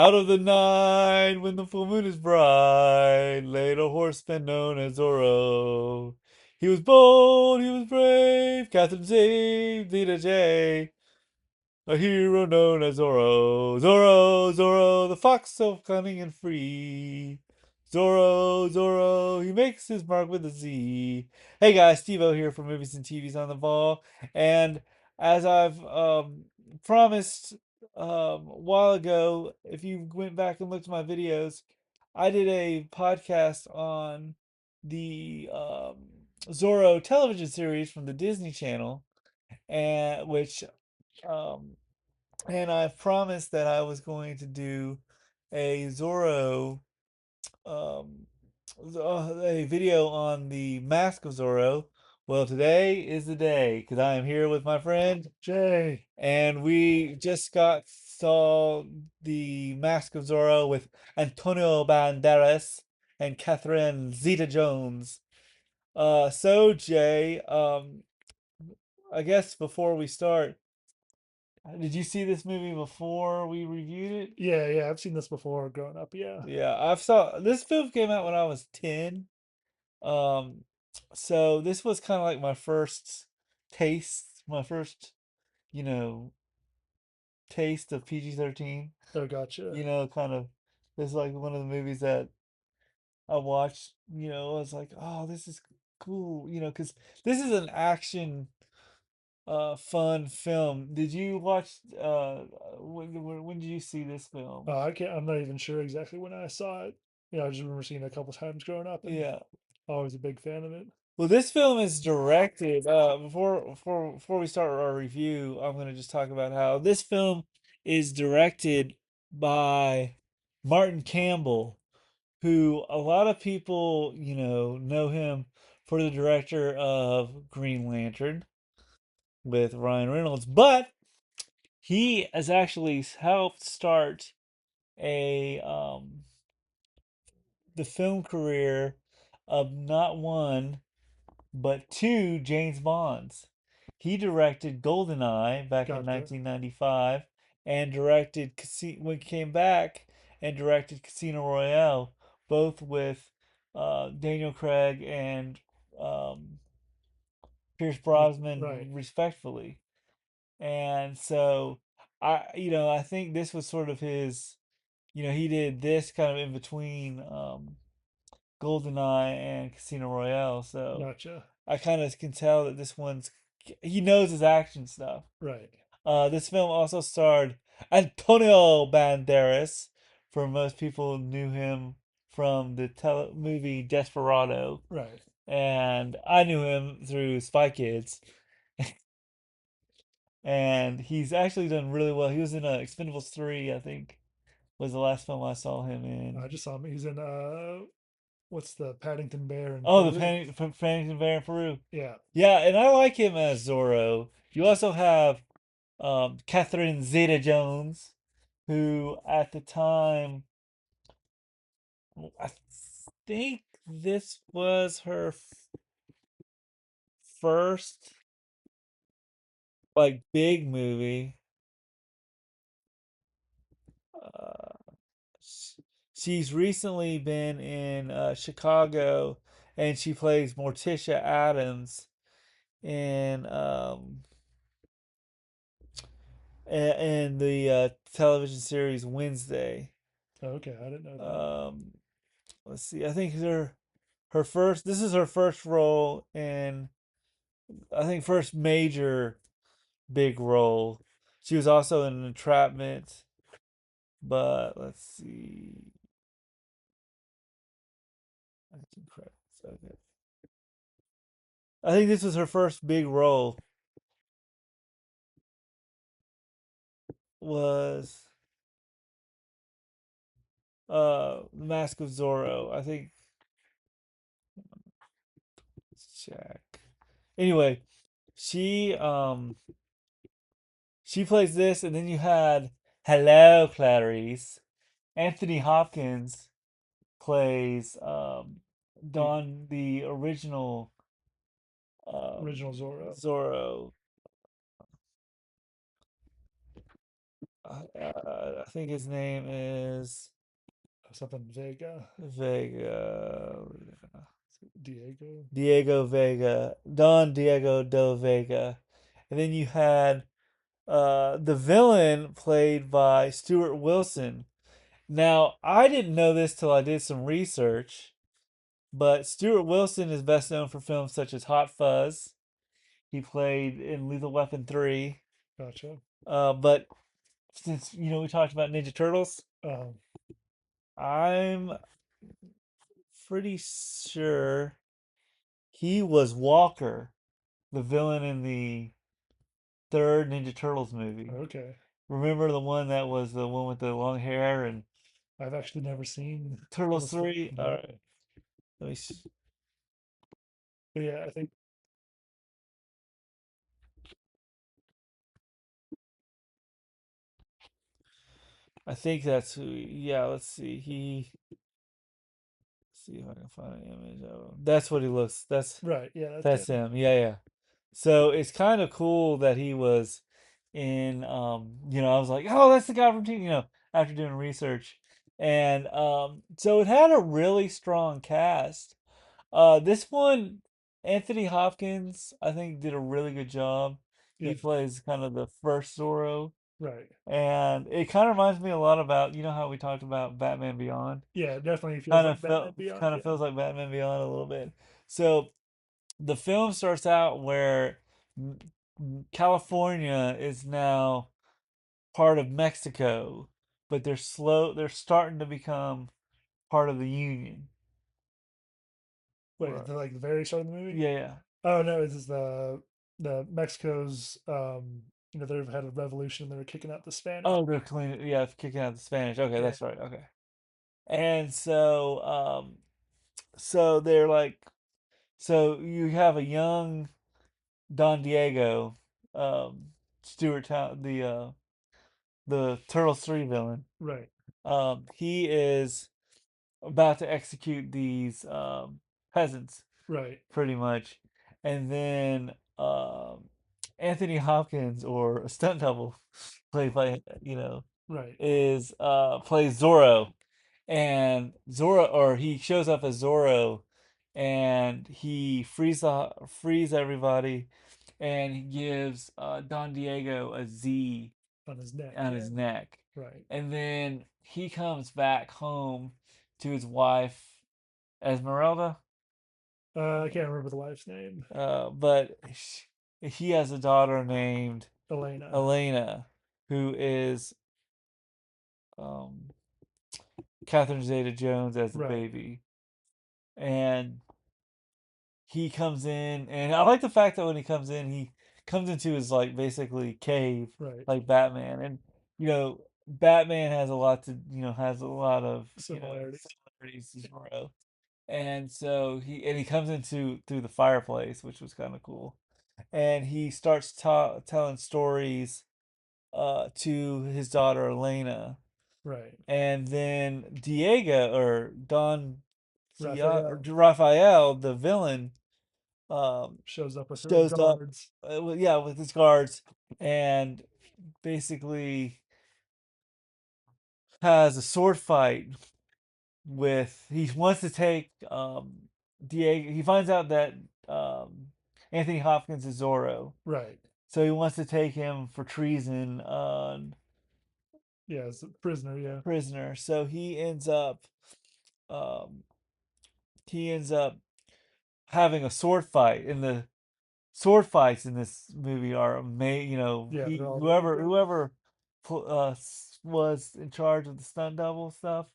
Out of the night when the full moon is bright, laid a horseman known as Zorro. He was bold, he was brave, Catherine saved Lita J. A hero known as Zorro. Zorro, Zorro, the fox so cunning and free. Zorro, Zorro, he makes his mark with a Z. Hey guys, Steve-O here for Movies and TVs on the Ball. And as I've promised a while ago, if you went back and looked at my videos, I did a podcast on the Zorro television series from the Disney Channel, and which um, and I promised that I was going to do a Zorro, um, a video on the Mask of Zorro. Well, today is the day because I am here with my friend Jay. and we just saw the Mask of Zorro with Antonio Banderas and Catherine Zeta-Jones. So Jay, I guess before we start, did you see this movie before we reviewed it? Yeah, I've seen this before growing up. Yeah. Yeah, I've saw this film came out when I was 10. Um, so this was kind of like my first taste, my first, you know, taste of PG-13. Oh, gotcha. Kind of this is like one of the movies that I watched, I was like, "Oh, this is cool," because this is an action fun film. Did you watch when did you see this film? I can't. I'm not even sure exactly when I saw it. I just remember seeing it a couple times growing up, and Yeah. always a big fan of it. Well, this film is directed. Before we start our review, I'm gonna just talk about how this film is directed by Martin Campbell, who a lot of people, know him for the director of Green Lantern with Ryan Reynolds, but he has actually helped start a the film career of not one but two James Bonds. He directed GoldenEye back in Gotcha. 1995 and directed when he came back and directed Casino Royale, both with Daniel Craig and um, Pierce Right. Brosnan, respectfully. And so I think this was sort of his. He did this kind of in between GoldenEye and Casino Royale. So Gotcha. I kind of can tell that he knows his action stuff. Right. This film also starred Antonio Banderas. For most people, knew him from the movie Desperado, Right. and I knew him through Spy Kids. And he's actually done really well. He was in Expendables 3, I think, was the last film I saw him in. I just saw him. He's in what's the Paddington Bear in Oh, the Peru? Paddington Bear in Peru. Yeah. Yeah, and I like him as Zorro. You also have Catherine Zeta-Jones, who at the time, I think this was her first like big movie. Uh, sh- she's recently been in Chicago, and she plays Morticia Adams in in the television series Wednesday. Okay, I didn't know that. Um, let's see. I think her first. This is her first role in. I think first major big role. She was also in Entrapment, but let's see. Acting credits. Okay. I think this was her first big role. Was Mask of Zorro. I think. Let's check. Anyway, she um she plays this, and then you had Hello Clarice. Anthony Hopkins plays The Don, the original um, original Zorro. Zorro. I think his name is Something Vega, Vega. Diego. Diego Vega. Don Diego del Vega. And then you had the villain played by Stuart Wilson. Now, I didn't know this till I did some research, but Stuart Wilson is best known for films such as Hot Fuzz. He played in Lethal Weapon 3. Gotcha. But since, we talked about Ninja Turtles, Um, I'm pretty sure he was Walker, the villain in the third Ninja Turtles movie. okay. Remember the one that was the one with the long hair and I've actually never seen Turtles Turtles. 3? All No. right. Let me s- But yeah, I think I think that's who. Yeah, let's see. See if I can find an image of him. That's what he looks. right. Yeah, that's That's him. him. Yeah, yeah. So it's kind of cool that he was in. I was like, oh, that's the guy from Teen. After doing research, and so it had a really strong cast. This one, Anthony Hopkins, I think did a really good job. Yeah. He plays kind of the first Zorro, Right. and it kind of reminds me a lot about how we talked about Batman Beyond. Yeah, it definitely feels Kind like of Batman felt Beyond. kind of Yeah. feels like Batman Beyond a little bit. So the film starts out where California is now part of Mexico, but they're starting to become part of the Union. Wait, Right. at the very start of the movie? Yeah, yeah. Oh no, this is the Mexico's they've had a revolution. They're kicking out the Spanish. Oh, they're clean. Yeah, kicking out the Spanish. Okay, Yeah. that's right. Okay. And so they're like, so you have a young Don Diego, um, Stuart Town, the Turtles 3 villain. Right. He is about to execute these peasants, Right. pretty much. And then Anthony Hopkins, or a stunt double, played by, Right. is plays Zorro. And Zorro, or he shows up as Zorro, and he frees everybody, and he gives Don Diego a Z On his neck. on Yeah. his neck. Right. And then he comes back home to his wife, Esmeralda. I can't remember the wife's name. But he has a daughter named Elena. Elena, who is um, Catherine Zeta-Jones as a Right. baby. And he comes in, and I like the fact that when he comes into his, like, basically cave, Right. like Batman. And Batman has a lot of Similarities. similarities to Zorro. And so he comes into through the fireplace, which was kind of cool. And he starts telling stories to his daughter Elena. Right. And then Diego, or or Raphael Raphael, the villain, shows up with her shows up, guards. yeah, with his guards, and basically has a sword fight with. He wants to take Diego. He finds out that um, Anthony Hopkins is Zorro, Right. so he wants to take him for treason on Yeah, as a prisoner. Yeah. prisoner. So um, he ends up having a sword fight. And the sword fights in this movie are amazing. Yeah, they're He all really whoever good. whoever was in charge of the stunt double stuff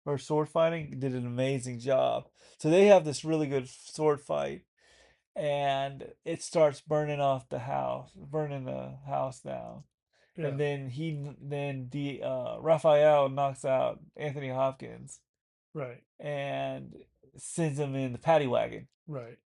or sword fighting did an amazing job. So they have this really good sword fight, and it starts burning the house down. Yeah. And then Raphael knocks out Anthony Hopkins Right. and sends him in the paddy wagon. Right.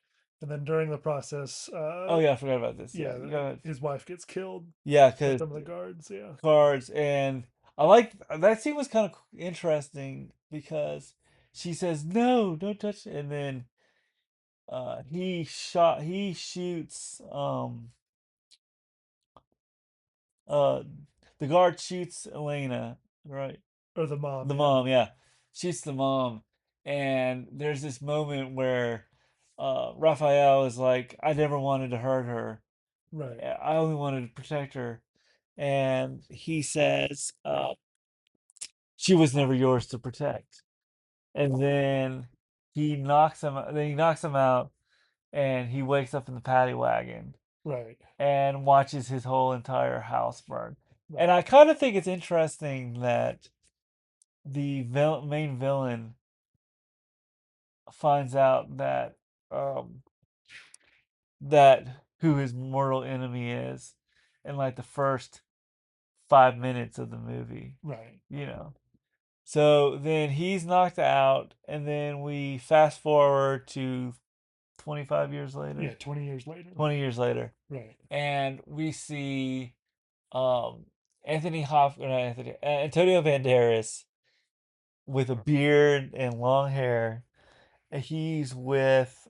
And then during the process, Oh yeah, I forgot about this. Yeah, yeah, you go ahead. his wife gets killed Yeah, by because some of the guards. Yeah. cards. And I like that scene was kind of interesting because she says no, don't touch it. And then he shoots uh the guard shoots Elena, right? Or the mom, The yeah. mom, yeah, shoots the mom, and there's this moment where Raphael is like, "I never wanted to hurt her. Right, I only wanted to protect her," and he says, "She was never yours to protect." And then he knocks him. Then he knocks him out, and he wakes up in the paddy wagon right, and watches his whole entire house burn. And right, I kind of think it's interesting that the main villain finds out um, that who his mortal enemy is in like the first 5 minutes of the movie, right. you know. So then he's knocked out, and then we fast forward to 25 years later, Yeah, 20 years later. 20 years later, Right. and we see um, Antonio Banderas with a beard and long hair. And he's with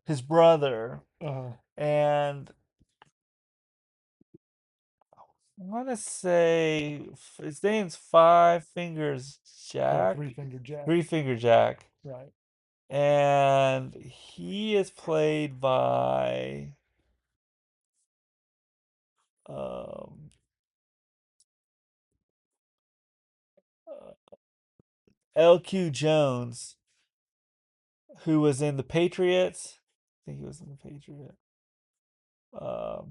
his brother, Uh, and I want to say his name's Five Fingers yeah, Jack, Three Finger Jack. Three Finger Jack, Right. and he is played by um, LQ Jones, who was in The Patriots. I think he was in The Patriot.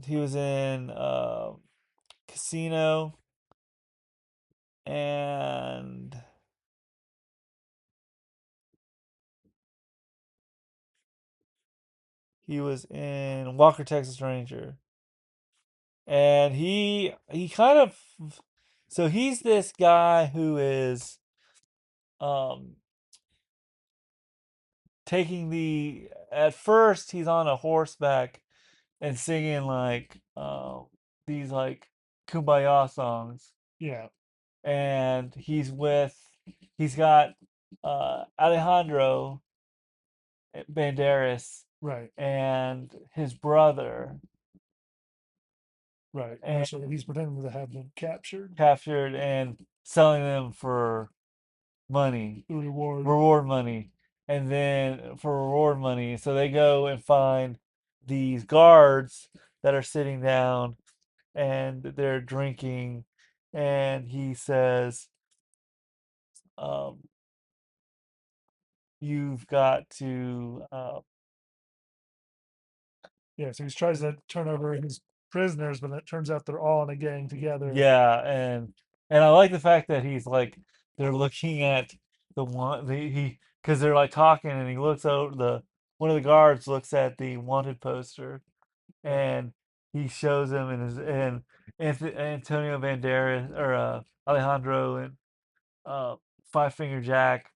He was in Casino, and he was in Walker Texas Ranger. And he kind of, so he's this guy who is um taking the, at first he's on a horseback and singing like these like kumbaya songs, Yeah. and he's got Alejandro Banderas Right. and his brother, Right. and So he's pretending to have them captured. captured and selling them for money, The reward. reward money. And then for reward money, so they go and find these guards that are sitting down and they're drinking, and he says, um, "You've got to, Yeah. So he tries to turn over his prisoners, but it turns out they're all in a gang together. yeah." And I like the fact that he's like, they're looking at the one the he because they're like talking, and he looks over the one of the guards looks at the wanted poster, Right. and he shows him, and Antonio Banderas or Alejandro and uh, Five Finger Jack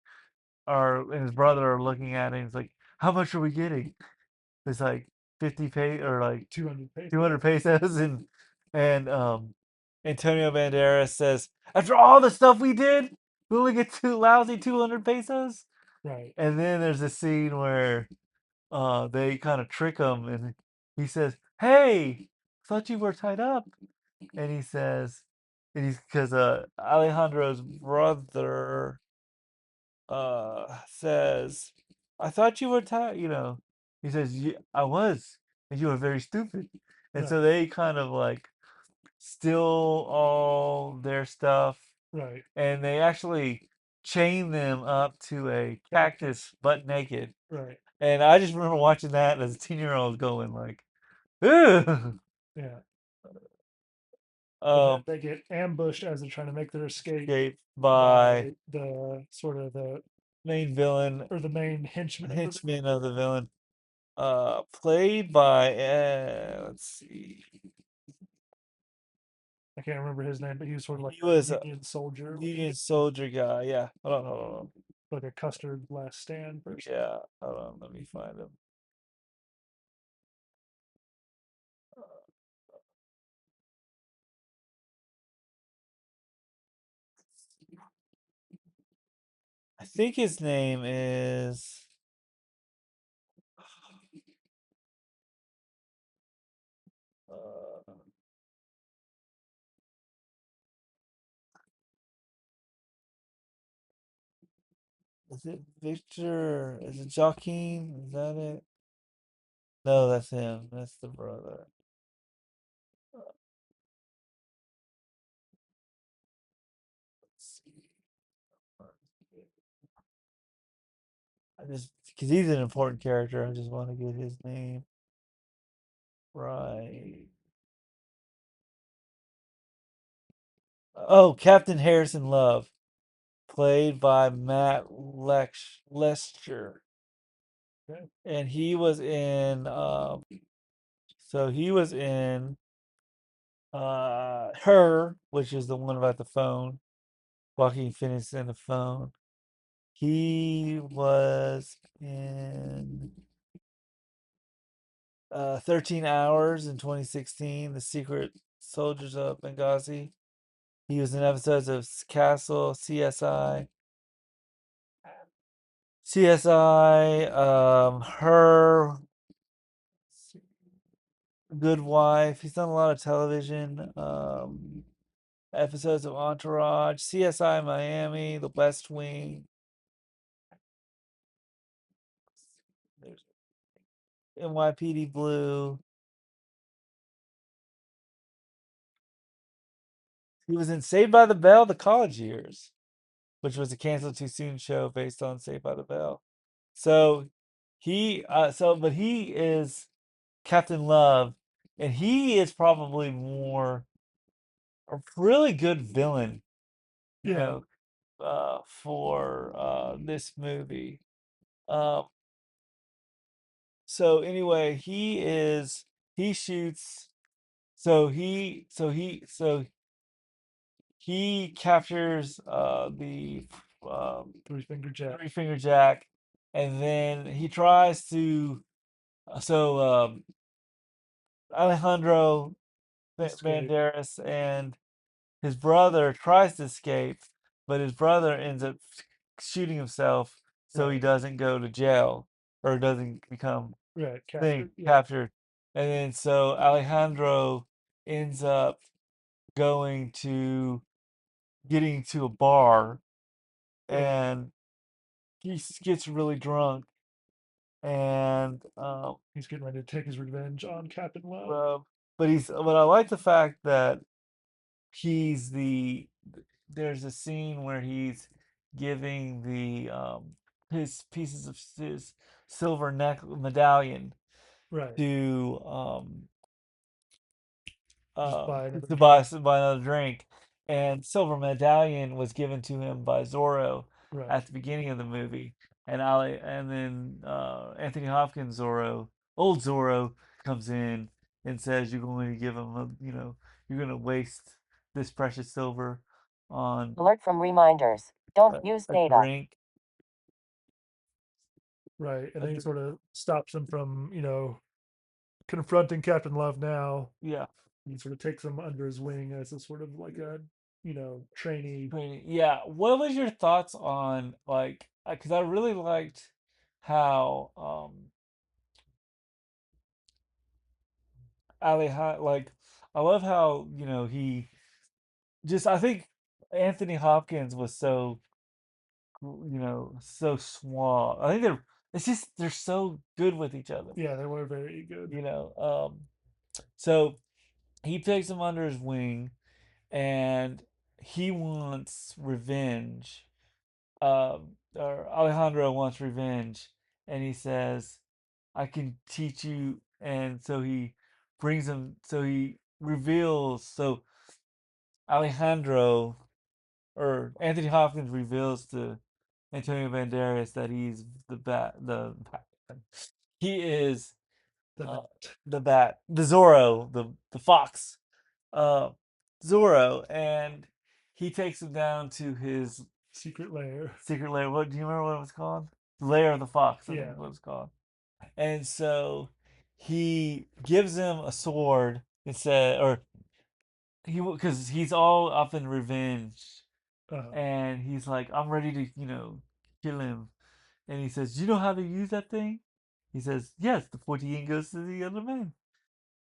are and his brother are looking at it. And he's like, "How much are we getting?" It's like 50 pay or like 200 pesos. 200 pesos, and Antonio Banderas says, "After all the stuff we did, we only get two lousy 200 pesos." Right. And then there's a scene where they kind of trick him, and he says, "Hey, thought you were tied up." And he says, and he's because Alejandro's brother says, "I thought you were tied." He says, "I was, and you were very stupid." And so Right. they kind of like steal all their stuff, Right. and they actually chain them up to a cactus butt naked. Right. And I just remember watching that as a 10-year-old going like, "Ugh." Yeah. But then Um, they get ambushed as they're trying to make their escape escaped by by the sort of the main villain, or the main henchman of the villain. henchman of the villain, played by let's see, I can't remember his name, but he was sort of like he a was a Union soldier, Union soldier guy. Yeah, hold on. like a custard last stand person. Yeah, hold on. Let me find him. I think his name is. Uh, Is it Victor? Is it Joaquin? Is that it? No, that's him. That's the brother. Let's see. I just because he's an important character, I just want to get his name right. Oh, Captain Harrison Love, played by Matt Lester, Okay. and he was in. So he was in Her, which is the one about the phone. Joaquin Phoenix in the phone. He was in 13 Hours in 2016, The Secret Soldiers of Benghazi. He was in episodes of Castle, CSI, Her, Good Wife. He's done a lot of television. Episodes of Entourage, CSI Miami, The West Wing. There's NYPD Blue. He was in Saved by the Bell, The College Years, which was a canceled too soon show based on Saved by the Bell. So but he is Captain Love, and he is probably more a really good villain, you Yeah. know, for this movie. Um, so anyway, he shoots. He captures the Three Finger Jack. Three Finger Jack, and then he tries to. So Alejandro Escape. Banderas and his brother tries to escape, but his brother ends up shooting himself so he Right. doesn't go to jail or doesn't become Right. thing Captured. Yeah. captured. And then so Alejandro ends up going to getting to a bar Right. and gets really drunk and He's getting ready to take his revenge on Captain Love. uh, but I like the fact that he's the there's a scene where he's giving the his pieces of his silver neck medallion Right. to Just buy another to drink. buy another drink, and silver medallion was given to him by Zorro Right. at the beginning of the movie, and Ali and then Anthony Hopkins Zorro, old Zorro, comes in and says you're going to give him you're going to waste this precious silver on Alert from reminders. Don't use a data. drink. Right. And A then he dr- sort of stops him from, confronting Captain Love now. yeah, He sort of takes him under his wing as a sort of like a, trainee. training. Yeah. What was your thoughts on like? Because I really liked how like I love how he just I think Anthony Hopkins was so so suave. I think they're so good with each other. Yeah, they were very good. You know, so he takes him under his wing, and he wants revenge. Or Alejandro wants revenge, and he says, "I can teach you." And so he brings him. So he reveals. So Alejandro or Anthony Hopkins reveals to Antonio Banderas that he's he is The uh, Bat. the Zorro, the fox, uh, Zorro, and he takes him down to his Secret lair. secret lair. What do you remember what it was called? Lair of the Fox, I think Yeah. is what it's called. And so he gives him a sword instead, or because he's all up in revenge, Uh, and he's like, I'm ready to, kill him. And he says, "Do you know how to use that thing?" He says, "Yes, the 14 goes to the other man."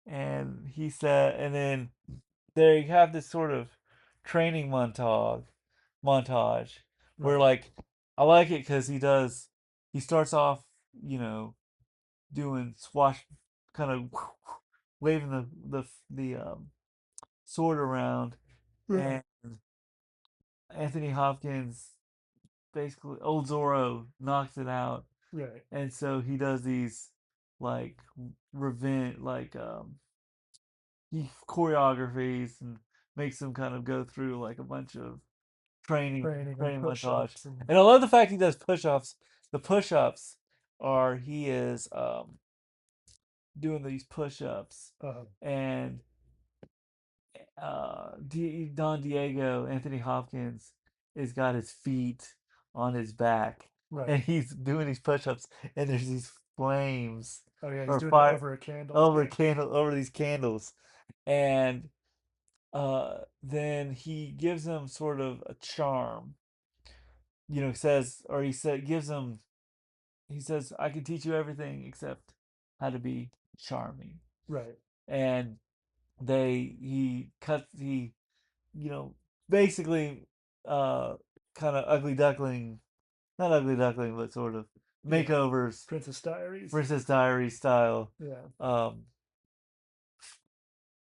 And he said, and then there you have this sort of training montage where right. like I like it because he starts off, you know, doing swash, kind of waving the sword around, Right. and Anthony Hopkins basically old Zorro knocks it out, Right. and so he does these like revenge he choreographies and makes them kind of go through like a bunch of Training and training montage. push-ups and And I love the fact he does push-ups. The push-ups are he is doing these push-ups, uh, and Don Diego, Anthony Hopkins, has got his feet on his back, and right. he's doing these push-ups, and there's these flames Oh yeah, he's or doing it fire over a candle. over candle over these candles, and then he gives them sort of a charm. Says or he said gives them he says I can teach you everything except how to be charming, Right. and he you know, basically, uh, kind of ugly duckling, not ugly duckling, but sort of Yeah. makeovers, Princess Diaries. Princess Diary style. Yeah. Um,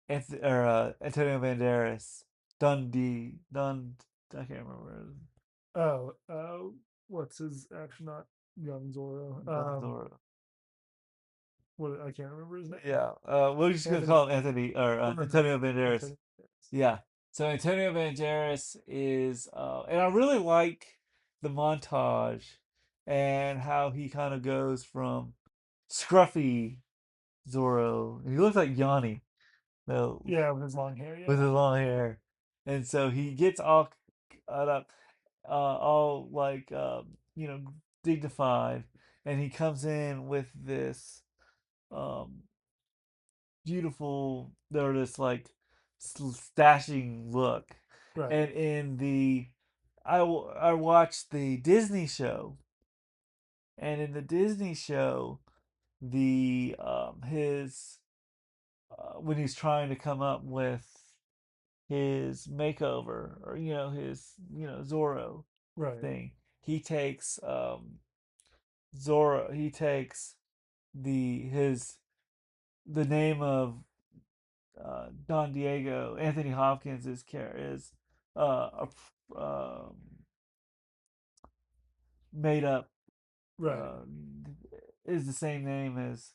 Antonio Banderas, I can't remember. Oh, what's his actual not young Zorro? Don Zorro. What I can't remember his name. Yeah. We're just gonna Anthony. call him Anthony or Antonio Banderas. Antonio. Yeah. So Antonio Banderas is, and I really like the montage and how he kind of goes from scruffy Zorro. He looks like Yanni, though, Yeah, with his long hair. with Yeah. his long hair, and so he gets all cut up, all like, dignified, and he comes in with this um beautiful, or this like stashing look. Right. And I watched the Disney show, and in the Disney show, the his when he's trying to come up with his makeover, or his Zorro Right. thing, he takes Zorro he takes the name of Don Diego, Anthony Hopkins is a made up, Right. uh, is the same name as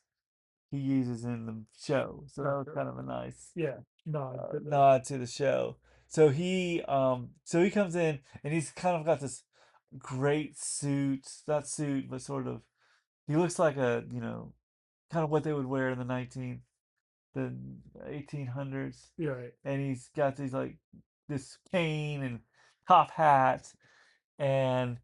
he uses in the show. So that was Okay. kind of a nice Yeah. Nod to the. nod to the show. So he comes in, and he's kind of got this great suit, not suit, but sort of he looks like a kind of what they would wear in the 1800s, Yeah. Right. and he's got these like this cane and top hat, and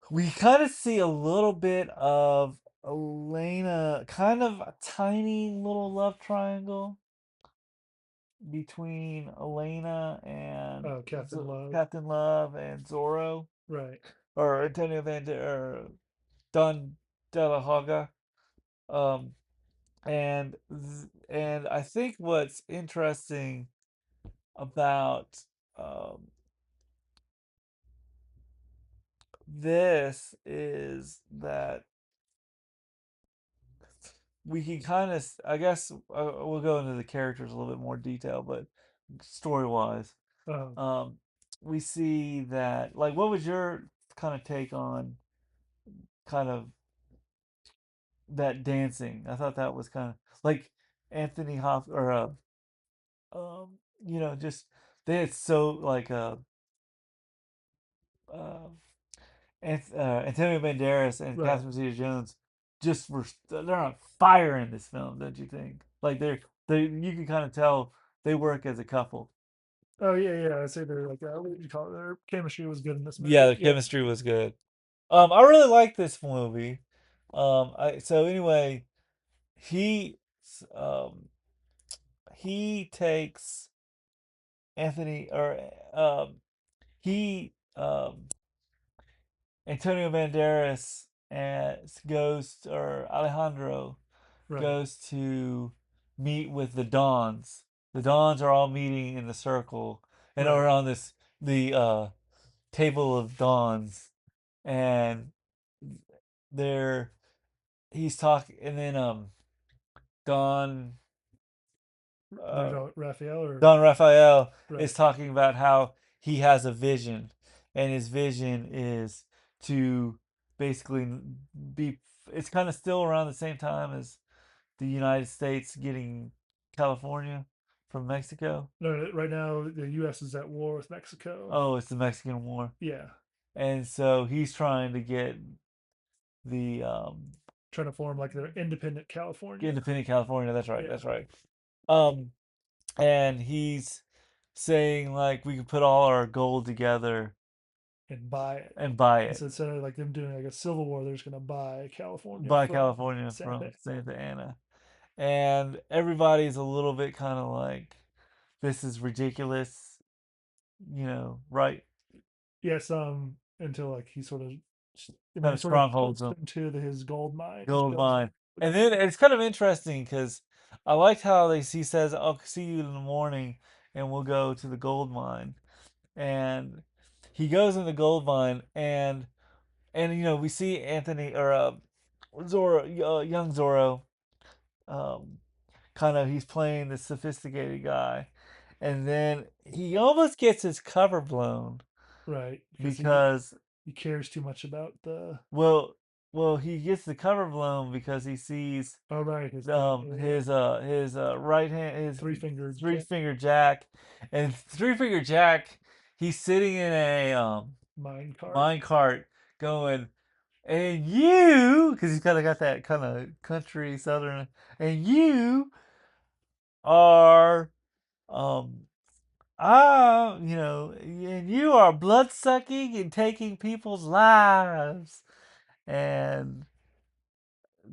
we kind of see a little bit of Elena, kind of a tiny little love triangle between Elena and Captain Love. Captain Love and Zorro, Right. or Antonio or Don De La Hoga. Um, and I think what's interesting about um, this is that we can kind of, I guess, we'll go into the characters a little bit more detail, but story wise, Uh, um, we see that, like, what was your kind of take on kind of that dancing? I thought that was kind of like Anthony Hoff, or just they had so like uh, Antonio Banderas and right. Catherine Zeta-Jones just they're on fire in this film, don't you think? Like they you can kind of tell they work as a couple. Oh yeah, yeah. I say they're like what would you call it? Their chemistry was good in this Yeah, movie. their Yeah. chemistry was good. I really like this movie. I so anyway, he um he takes Anthony, or he Antonio Banderas or Alejandro Right. goes to meet with the Dons. The Dons are all meeting in the circle and are Right. on the table of Dons, and they're he's talking, and then Don There's uh, Raphael or Don Raphael is right. talking about how he has a vision, and his vision is to basically be. It's kind of still around the same time as the United States getting California from Mexico. No, right now the U.S. is at war with Mexico. Oh, it's the Mexican War, Yeah, and so he's trying to get the trying to form like their independent California. independent California. That's right. Yeah, That's right. Um, and he's saying like we could put all our gold together and buy it. and buy And it. so instead of like them doing like a civil war, they're just gonna buy California Buy from California Santa from Ana. Santa Ana. And everybody's a little bit kind of like, this is ridiculous, right? Yes, until like he sort of, I mean, Kind he of sort of strongholds puts them, them to his gold mine and gold shows them mine. the And gold. then it's kind of interesting because I liked how he says, I'll see you in the morning and we'll go to the gold mine. And he goes in the gold mine, and we see Anthony or Zorro, young Zorro, um, kind of he's playing the sophisticated guy, and then he almost gets his cover blown Right, because because he cares too much about the. well, he gets the cover blown because he sees Oh right, his thing, his right hand, his three finger three finger jack, and three finger jack, he's sitting in a mine cart. mine cart going, and you, because he's kind of got that kind of country southern, and you are um and you are blood sucking and taking people's lives. And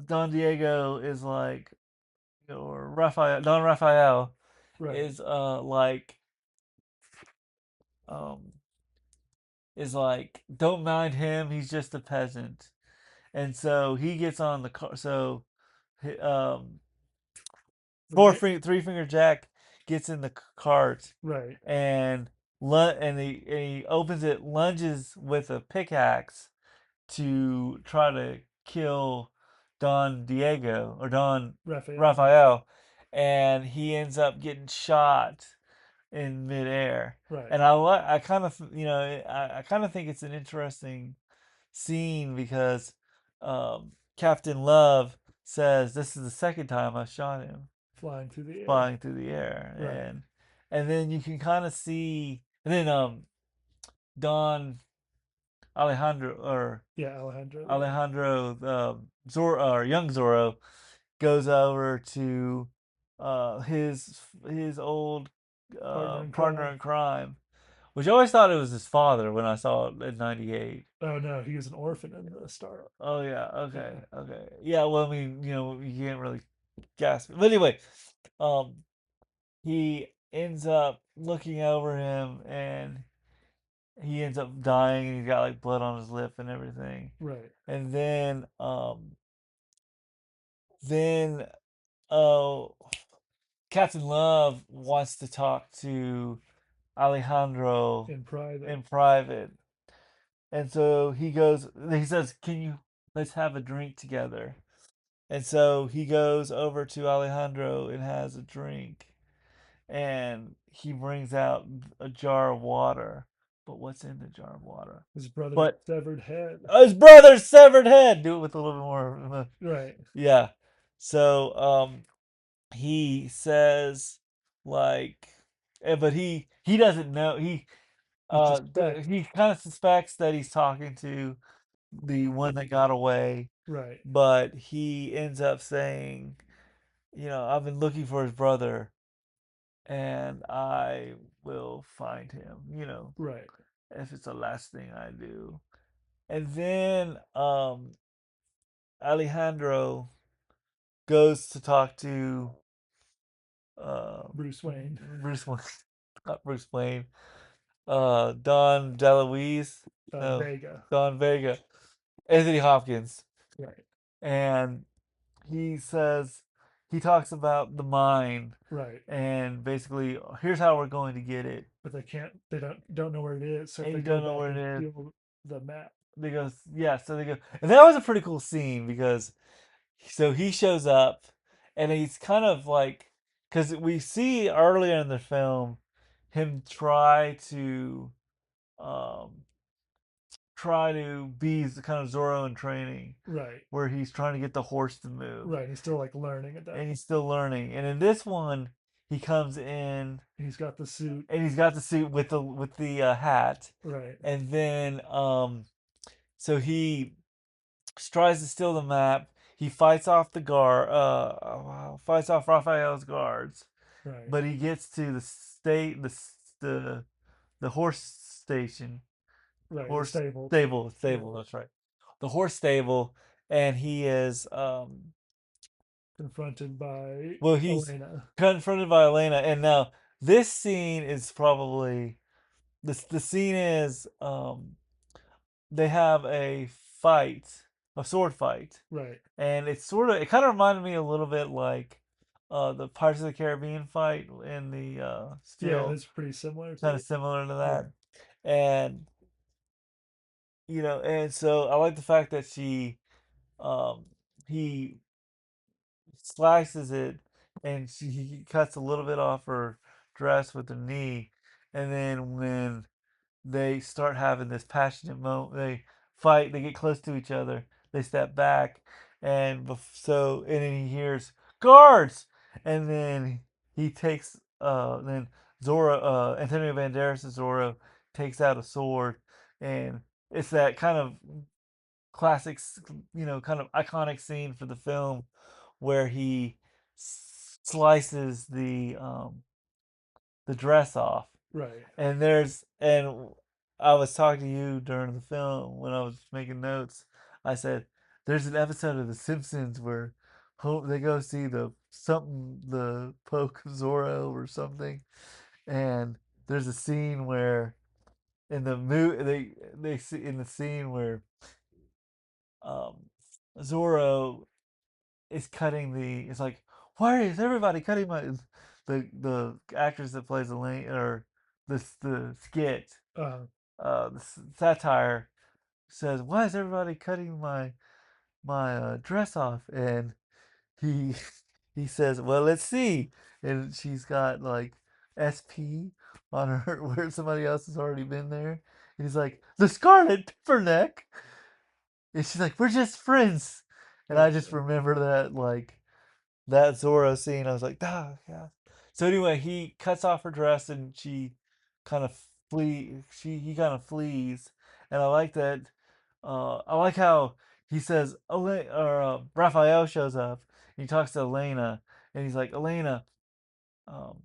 Don Diego is like, or Don Raphael Right, is like, um don't mind him, he's just a peasant. And so he gets on the car. So um the three finger Jack gets in the cart, right, and he opens it, lunges with a pickaxe to try to kill Don Diego or Don Raphael. Raphael, and he ends up getting shot in midair. Right, And I kind of I kind of think it's an interesting scene because Captain Love says this is the second time I shot him flying through the air. flying through the air, Right. and then you can kind of see, and then Don Alejandro or Yeah, Alejandro. Yeah, Alejandro Zorro or young Zorro goes over to his old partner in partner crime. in crime, which I always thought it was his father when I saw it in '98. Oh no, he was an orphan in the start. Oh yeah, Yeah. okay, okay, yeah. Well, I mean, you can't really gasp, but anyway, um, he ends up looking over him, and he ends up dying, and he's got like blood on his lip and everything. Right. And then oh, Captain Love wants to talk to Alejandro In private. in private. And so he says, "Can you let's have a drink together?" And so he goes over to Alejandro and has a drink. And he brings out a jar of water. But what's in the jar of water? His brother's But severed head. his brother's severed head. Do it with a little bit more. Right. Yeah. So he says like, but he doesn't know. He suspects. He kind of suspects that he's talking to the one that got away, Right. but he ends up saying, I've been looking for his brother, and I will find him, Right. if it's the last thing I do. And then Alejandro goes to talk to uh, Bruce Wayne. Bruce Wayne, not Bruce Wayne, Don DeLuise, no, Vega. Don Vega, Anthony Hopkins, Right. and he talks about the mine, Right. and basically, here's how we're going to get it. But they can't. They don't know where it is. So if And they you go don't know back where and it is. steal the map. They go, yeah. So they go, and that was a pretty cool scene because so he shows up, and he's kind of like, because we see earlier in the film him um try to be kind of Zorro in training, Right. where he's trying to get the horse to move, Right. He's still like learning at that and point. he's still learning. And in this one, he comes in He's got the suit. and he's got the suit with the hat, Right. and then so he tries to steal the map. He fights off fights off Raphael's guards, Right. but he gets to the the horse station, Right. The horse stable. stable. Yeah. That's right, the horse stable, and he is Confronted by well, he's Elena. confronted by Elena, and now this scene is probably the scene is they have a fight, a sword fight, Right. and it kind of reminded me a little bit like the Pirates of the Caribbean fight in the Yeah, it still is pretty similar to kind of it. similar to Yeah. that, and and so I like the fact that um he slices it, and he cuts a little bit off her dress with her knee, and then when they start having this passionate moment, they fight, they get close to each other, they step back, and and then he hears guards, and then he takes then Zorro Antonio Banderas' Zorro takes out a sword, and it's that kind of classic, kind of iconic scene for the film where he slices the dress off. Right. And I was talking to you during the film when I was making notes. I said there's an episode of The Simpsons where they go see the poke of Zorro or something, and there's a scene where in the they see in the scene where um Zorro is cutting it's like, why is everybody cutting the actress that plays Elaine, or the skit, Uh, the satire, says, why is everybody cutting my dress off? And he he says, well, let's see. And she's got like SP on her where somebody else has already been there. And he's like, the Scarlet Pepperneck. And she's like, we're just friends. And I just gotcha. remember that Zorro scene. I was like, ah, yeah. So anyway, he cuts off her dress, and she kind of he kind of flees, and I like that. I like how he says, Raphael shows up, and he talks to Elena, and he's like, Elena, um,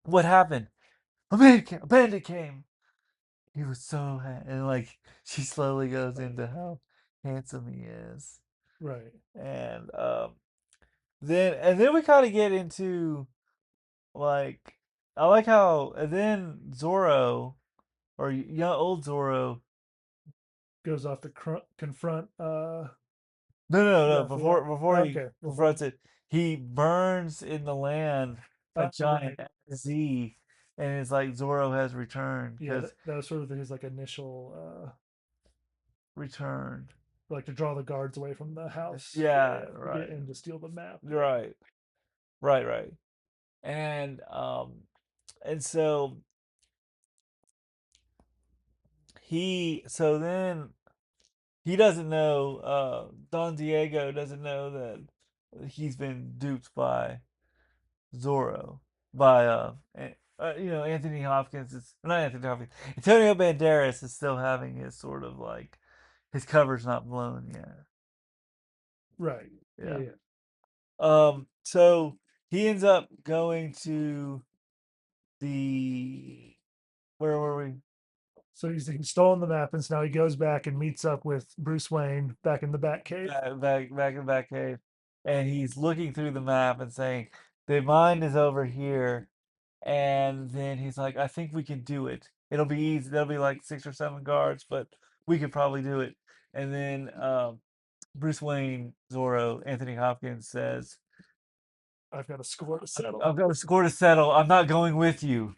what happened? A bandit came. He was and like she slowly goes Right. into how handsome he is, Right. and then we kind of get into like, I like how, and then Zorro, or young old Zorro. Goes off to confront No. Raphael. Before he Okay. Before. confronts it, he burns in the land a giant Right. Z, and it's like Zorro has returned Yeah, because that was sort of his like initial returned. like to draw the guards away from the house. Yeah, To get right, in to steal the map. right, right, and so then he doesn't know. Don Diego doesn't know that he's been duped by Zorro, by Anthony Hopkins. Is not Anthony Hopkins. Antonio Banderas is still having his sort of like his cover's not blown yet. Right. Yeah. Yeah. Yeah. So he ends up going to the where were we? So he's stolen the map, and so now he goes back and meets up with Bruce Wayne back in the Batcave. Back in the back cave, and he's looking through the map and saying, "The mine is over here." And then he's like, "I think we can do it. It'll be easy. There'll be like 6 or 7 guards, but we could probably do it." And then Bruce Wayne, Zorro, Anthony Hopkins says, I've got a score to settle. "I've got a score to settle. I'm not going with you."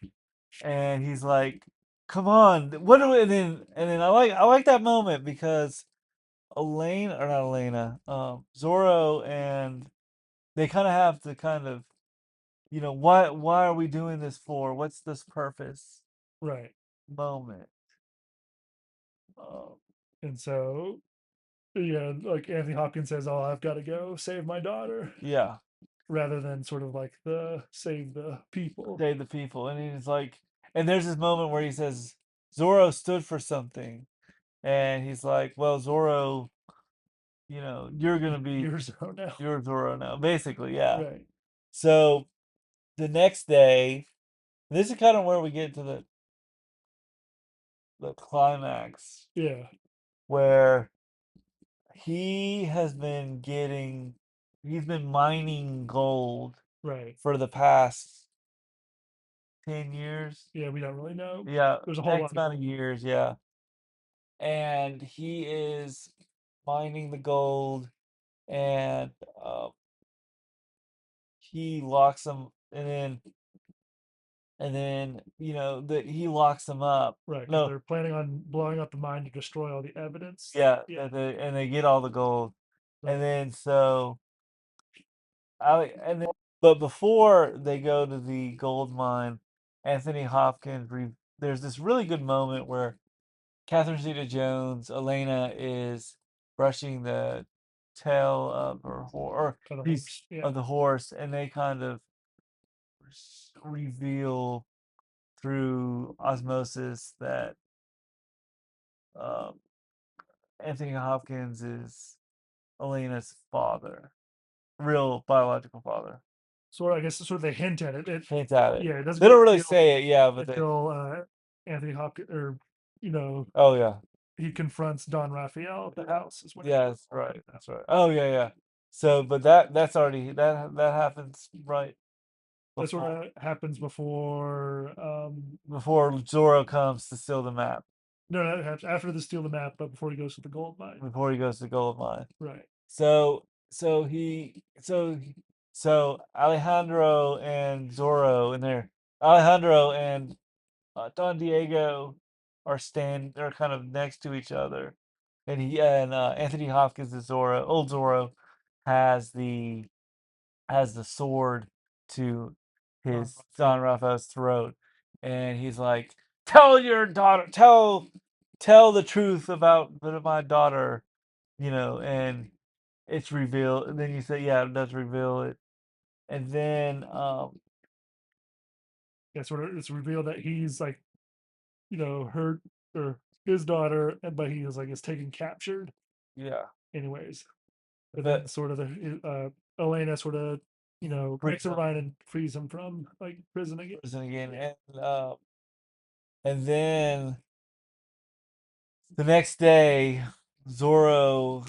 And he's like, come on, what do we? And then I like that moment because Elena or not Elena, Zorro and they kind of have to kind of why are we doing this for? What's this purpose Right. moment? Um, And so, yeah, like Anthony Hopkins says, "Oh, I've got to go save my daughter," yeah, rather than sort of like the save the people. save the people, and he's like, and there's this moment where he says Zorro stood for something, and he's like, well, Zorro, you're gonna be Years ago now. you're Zorro now, basically, yeah. Right. So the next day, this is kind of where we get to the climax Yeah. where he's been mining gold Right. for the past 10 years. Yeah. We don't really know. Yeah, There's a whole X lot of amount of gold. years, yeah. And he is mining the gold and he locks them and then that he locks them up. Right, because No, they're planning on blowing up the mine to destroy all the evidence. yeah, Yeah. and they get all the gold. And Right. then so and then but before they go to the gold mine, Anthony Hopkins there's this really good moment where Catherine Zeta-Jones, Elena is brushing the tail of her horse, Of the or he's horse. Yeah. of the horse, and they kind of reveal through osmosis that um, Anthony Hopkins is Elena's father, real biological father. So I guess sort of they hint at it. Hints at it. Yeah, it doesn't They get don't really revealed say it, yeah, but they. until Anthony Hopkins, or you know, Oh yeah, he confronts Don Raphael at the house. Is when it yeah, that's right, that's right. Oh yeah, yeah. So, but that's already that happens right that sort before of happens before. before Zorro comes to steal the map, No, that happens after the steal the map, but before he goes to the gold mine. before he goes to the gold mine. Right. So so he so so Alejandro and Zorro and Alejandro and Don Diego are kind of next to each other, and Anthony Hopkins is Zorro. Old Zorro has the sword to Don his Don Raphael. Raphael's throat, and he's like, "Tell your daughter, tell the truth about my daughter," and it's revealed. And then you say, "Yeah, it does reveal it," and then Yeah, sort of. It's revealed that he's like, her or his daughter, but he is like is taken captured. yeah, Anyways, but then but sort of Elena sort of makes freeze a him, run and frees him from like prison again. prison again, and then the next day, Zorro.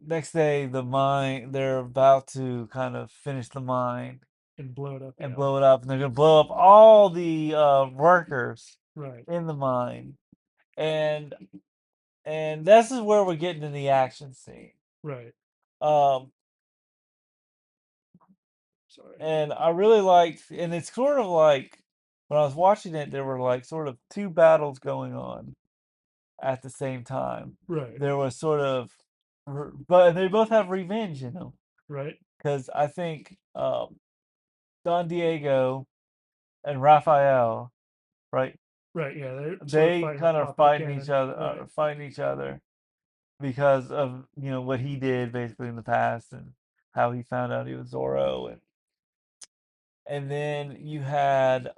Next day, the mine. They're about to kind of finish the mine And blow it up. and Yeah. blow it up, and they're gonna blow up all the workers Right. in the mine, and this is where we're getting in the action scene. Right. Um, Sorry. and I really liked, and it's sort of like when I was watching it, there were like sort of two battles going on at the same time. Right. There was sort of, but they both have revenge in them Right. because I think Don Diego and Raphael, right? Right. Yeah. They're sort of They fighting with kind of Papa Cannon. Right. fighting each other because of what he did basically in the past and how he found out he was Zorro, and then you had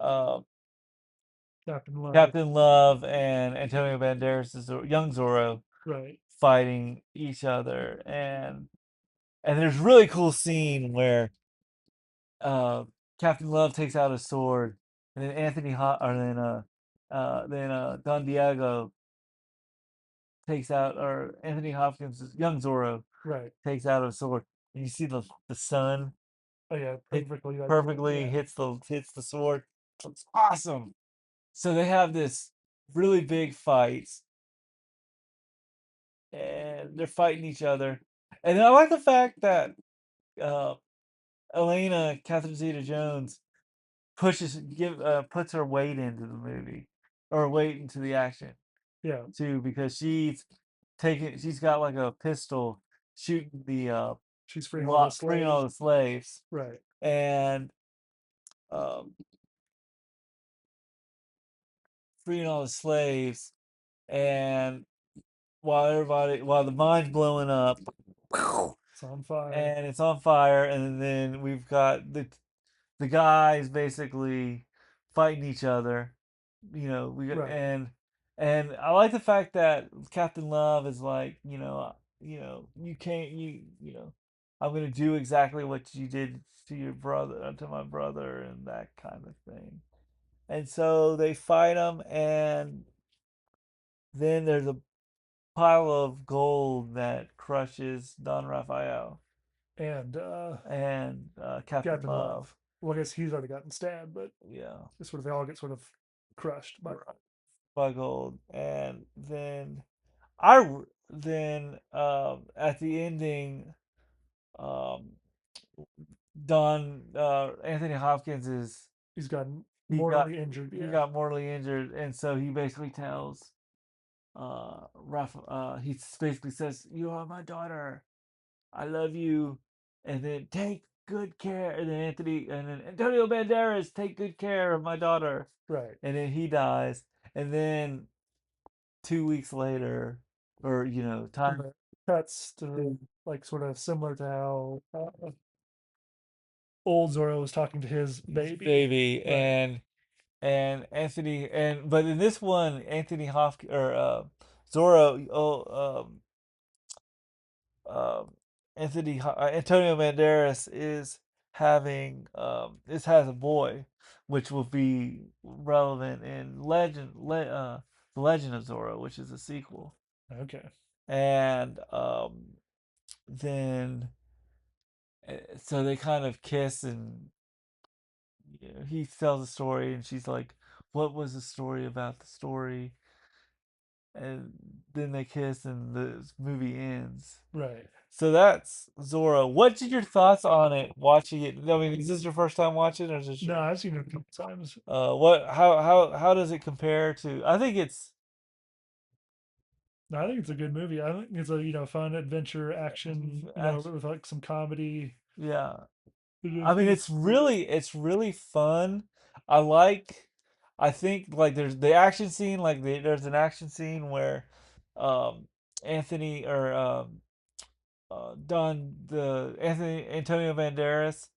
Captain Love. Captain Love and Antonio Banderas' young Zorro Right. fighting each other, and there's a really cool scene where uh, Captain Love takes out a sword, and then Don Diego takes out, or Anthony Hopkins' young Zorro Right. takes out a sword, and you see the sun Oh yeah. hit Perfectly. Like. perfectly Yeah. hits the sword. It's awesome. So they have this really big fight, and they're fighting each other. And then I like the fact that uh, Elena Catherine Zeta-Jones puts her weight into the movie. or wait into the action Yeah, too, because she's got like a pistol shooting the she's freeing all the freeing all slaves. the slaves, Right. and um, freeing all the slaves, and while the mine's blowing up, It's on fire. and it's on fire, and then we've got the guys basically fighting each other. We got Right. and I like the fact that Captain Love is like, you can't I'm gonna do exactly what you did to your brother, to my brother, and that kind of thing. And so they fight him, and then there's a pile of gold that crushes Don Raphael And and Captain Captain Love. Love. Well, I guess he's already gotten stabbed, but Yeah, it's sort of they all get sort of crushed by. by gold, and then at the ending, um, Don Anthony Hopkins is He's gotten he got mortally injured. he Yeah. got mortally injured, and so he basically tells he basically says, "You are my daughter. I love you," and then take good care. And then Antonio Banderas, take good care of my daughter, Right. and then he dies, and then 2 weeks later, or And time the cuts to like sort of similar to how old Zorro was talking to his baby. baby, Right. and Anthony, but in this one, Anthony Hopkins or Zorro, um, Antonio Banderas has a boy, which will be relevant in the Legend of Zorro, which is a sequel, Okay. and then so they kind of kiss, and he tells a story, and she's like, "What was the story about the story?" And then they kiss, and the movie ends. Right. So that's Zorro. What's your thoughts on it? Watching it? I mean, is this your first time watching, or is this No, I've seen it a couple times. what? How does it compare to? I think it's No, I think it's a good movie. I think it's a fun adventure action. actually, With like some comedy. yeah. It I is mean, good. it's really fun. I like. I think like there's the action scene. Like there's an action scene where, Anthony or Don the Anthony Antonio Banderas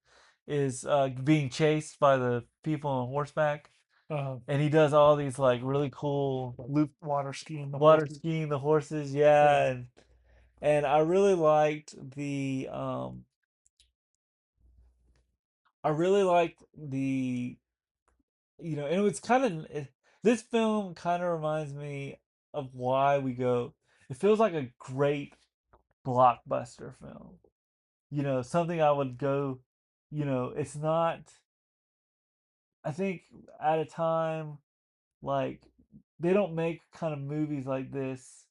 is being chased by the people on horseback, Uh, and he does all these like really cool like loop water skiing the water horses. skiing the horses, yeah, Yeah. and I really liked the and it was this film kind of reminds me of why we go. It feels like a great blockbuster film. Something I would go. It's not. I think at a time like they don't make kind of movies like this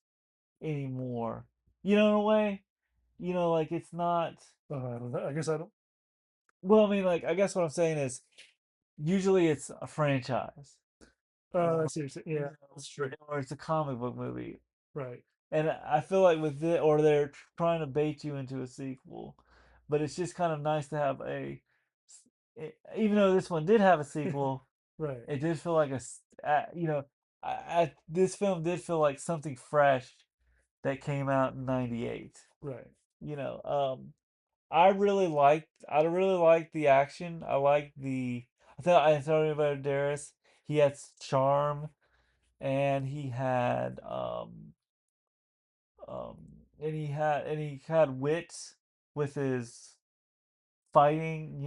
anymore. In a way, like it's not. I don't know. I guess I don't. Well, I mean, like I guess what I'm saying is usually it's a franchise, I see. Yeah, that's true. or it's a comic book movie, Right. and I feel like with it, or they're trying to bait you into a sequel, but it's just kind of nice to have even though this one did have a sequel, Right. it did feel like this film did feel like something fresh that came out in '98. Right. You know, I really liked the action. I thought Antonio Banderas, he had charm, and um he had wit with his fighting,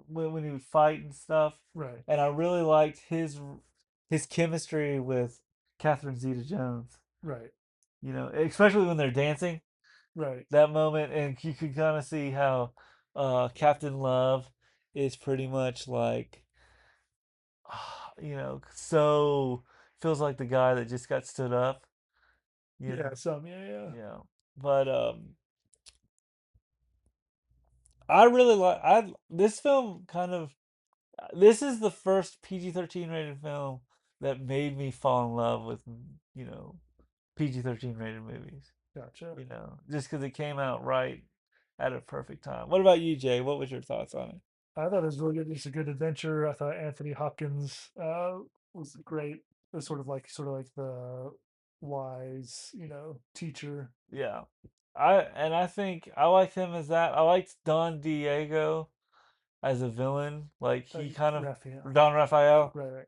when he would fight and stuff. Right. And I really liked his chemistry with Catherine Zeta-Jones. Right. Especially when they're dancing. Right. That moment, and you could kind of see how Captain Love is pretty much like, so feels like the guy that just got stood up. You Yeah. know, Some. Yeah. Yeah. yeah. But I really like I this film kind of this is the first PG-13 rated film that made me fall in love with, you know, PG-13 rated movies. Gotcha. Just because it came out right at a perfect time. What about you, Jay? What was your thoughts on it? I thought it was really good. It's a good adventure. I thought Anthony Hopkins was great. It was sort of like the wise, teacher. Yeah. I think I liked him as that. I liked Don Diego as a villain. Like he Like kind of Raphael. Don Raphael. Right, right.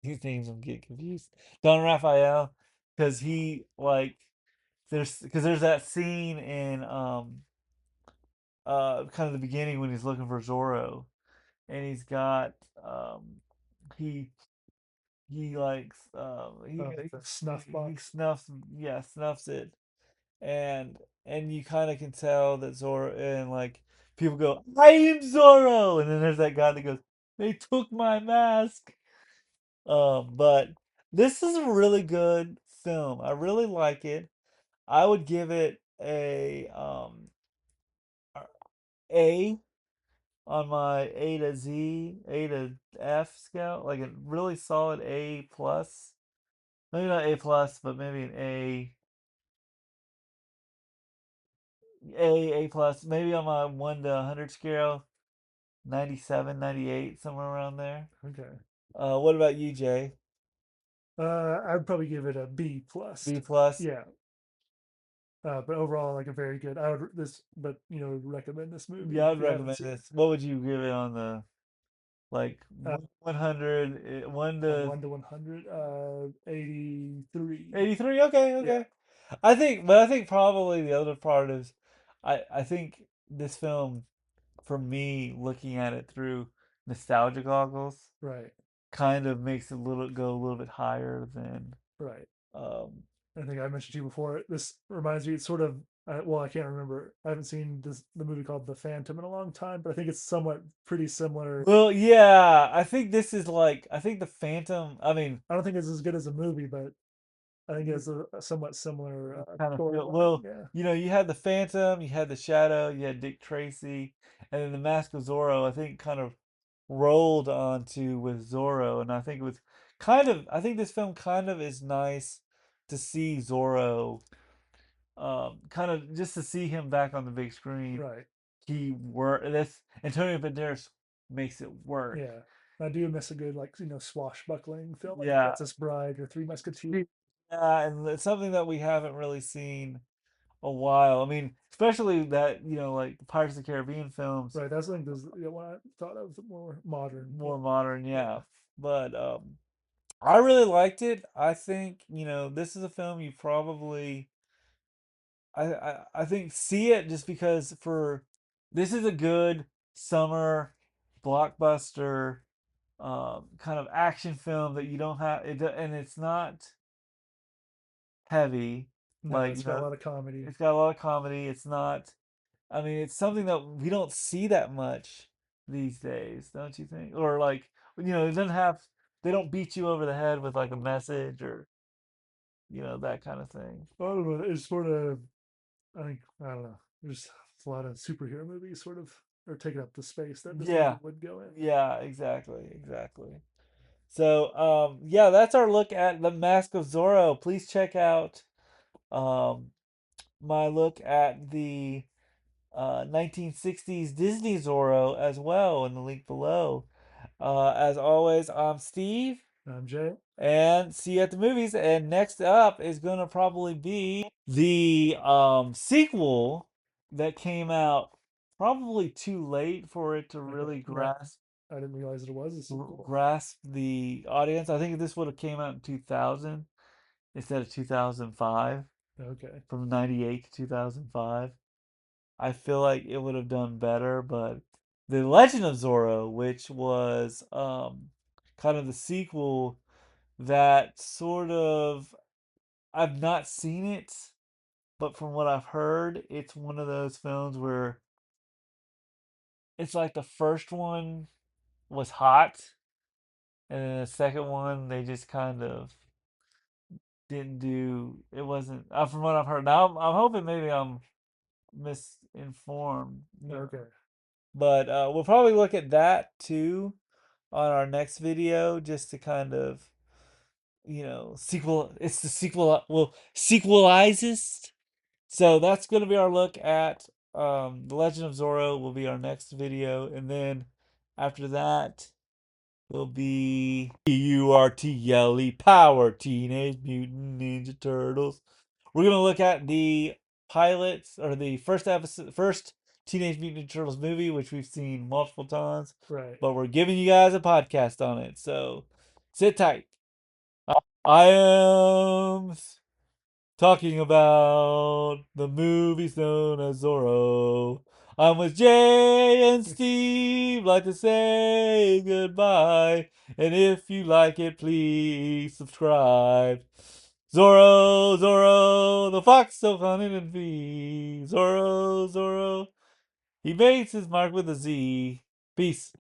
These names I'm getting confused. Don Raphael, because he like there's that scene in kind of the beginning when he's looking for Zorro, and he's got he he likes Like the snuff box. snuffs it, and you kind of can tell that Zorro, and like people go, I am Zorro, and then there's that guy that goes, they took my mask. But this is a really good film. I really like it. I would give it A on my A to F scale, like a really solid A plus. Maybe not A plus, but maybe an A plus. Maybe on my 1 to 100 scale, 97, 98, somewhere around there. Okay. What about you, Jay? I'd probably give it a B plus. B plus? Yeah. But overall, like a very good. I would this, but recommend this movie Yeah, I'd if you haven't recommend seen it. this. What would you give it on the like Uh, 100, 1 on to 1 to 100, 83. 83? Okay, Yeah. okay. I think probably the other part is I think this film, for me, looking at it through nostalgia goggles, Right. kind of makes it go a little bit higher than Right. um I think I mentioned to you before. This reminds me. It's sort of. Well, I can't remember. I haven't seen the movie called The Phantom in a long time, but I think it's somewhat pretty similar. well, yeah, I think this is like I think the Phantom, I mean, I don't think it's as good as a movie, but I think it's a somewhat similar kind of feel storyline. well, Yeah. you had the Phantom, you had the Shadow, you had Dick Tracy, and then the Mask of Zorro, I think kind of rolled onto with Zorro, and I think it was I think this film kind of is nice to see Zorro, kind of just to see him back on the big screen. Right. He work That's Antonio Banderas makes it work. Yeah. I do miss a good swashbuckling film like Yeah. Princess Bride or Three Musketeers. Yeah, and it's something that we haven't really seen a while. I mean, especially that, like the Pirates of the Caribbean films, Right. That's I think this the one I thought of the more modern. more modern, Yeah. yeah. But I really liked it. I think, this is a film you probably I think see it just because for this is a good summer blockbuster kind of action film that you don't have and it's not heavy, No, like it's got a lot of comedy. it's got a lot of comedy. It's not, I mean, it's something that we don't see that much these days, don't you think? Or like, it doesn't have, they don't beat you over the head with like a message or, that kind of thing. I don't know. It's sort of. I don't know. There's a lot of superhero movies sort of are taking up the space that this movie Yeah. would go in. Yeah, exactly, exactly. So, yeah, that's our look at the Mask of Zorro. Please check out um my look at the 1960s Disney Zorro as well in the link below. As always, I'm Steve, I'm Jay. and see you at the movies. And next up is gonna probably be the sequel that came out probably too late for it to Okay. really Yeah, I didn't realize it was a sequel. grasp the audience. I think if this would have came out in 2000 instead of 2005, Okay. from 98 to 2005. I feel like it would have done better, but The Legend of Zorro, which was kind of the sequel that sort of I've not seen it, but from what I've heard, it's one of those films where it's like the first one was hot, and then the second one they just kind of didn't do. It wasn't from what I've heard. Now I'm hoping maybe I'm misinformed, Okay. but we'll probably look at that too on our next video just to kind of sequel. It's the sequel. Well, sequelizes. So that's going to be our look at The Legend of Zorro. Will be our next video, and then after that will be PURTLE Power Teenage Mutant Ninja Turtles. We're gonna look at the pilots or the first episode, first Teenage Mutant Ninja Turtles movie, which we've seen multiple times, Right. but we're giving you guys a podcast on it. So sit tight. I am talking about the movies known as Zorro. I'm with Jay and Steve, like to say goodbye. And if you like it, please subscribe. Zorro, Zorro, the fox so cunning and free. Zorro, Zorro, he makes his mark with a Z. Peace.